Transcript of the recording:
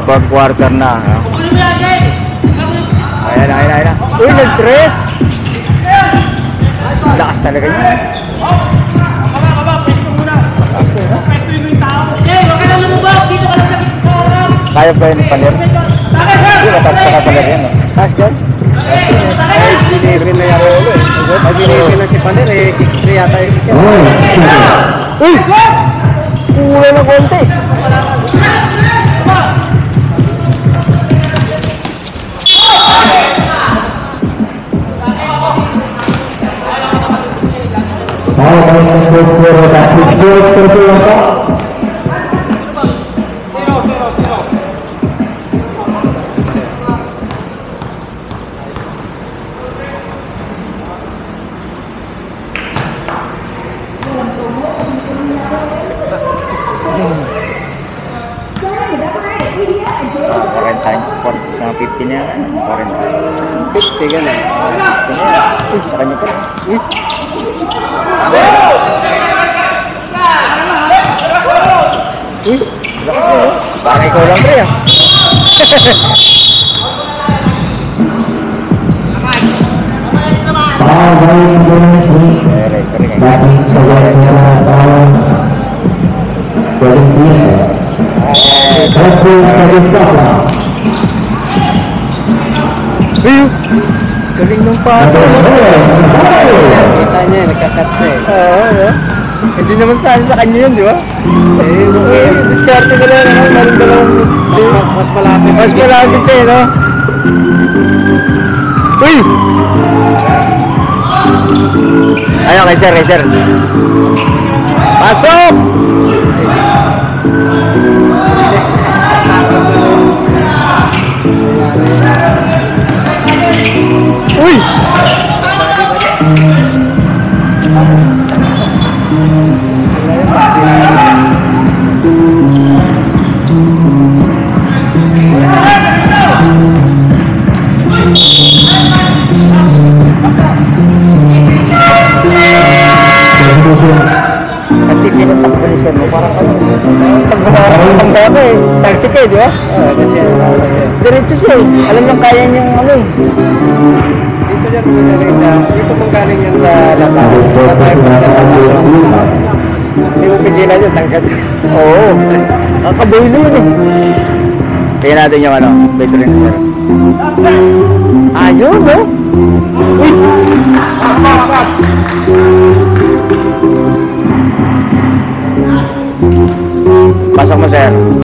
Fourth quarter na. Ayan. Uy, nag-tres. Lakas talaga niya. Lakas yun, ha? Kaya pa yun palir? Hindi, mataas pa ka palir yan, no? Taas yan? Ay, binibin na yata ulo eh. Ay, binibin na si Paler eh. 6'3 yata yung siya. Uy! Kulay na konti. Mga 50 na yan. 50 gano'n. Uy, sa kanya pa. Uy! Uy! Lakas na yun. Parang ikaw lang ba yan? Galing ng paso. Kita niya, nagkakat siya eh. Oo. Hindi naman sana sa kanya yun, di ba? Diskarte ko lang, maring dalawang... Mas malapit. Mas malapit siya, no? Uy! Ayaw, kay sir. Pasok! Uy! Pati pinatakbo ni sir mo, parang pagbaharap ng panggawa eh. Taxi ka eh, di ba? Oo, kasi. Diretso siya eh. Alam niyang kaya niyang ano eh. Dito mong galing yan sa Lapay. Lapay pa sa Lapay. Hindi mo pigilan yun, tangkat. Oo. Kakaboy na yun eh. Tingnan natin yung ano, veteran sir. Ayun, no? Uy! Pasok mo, sir.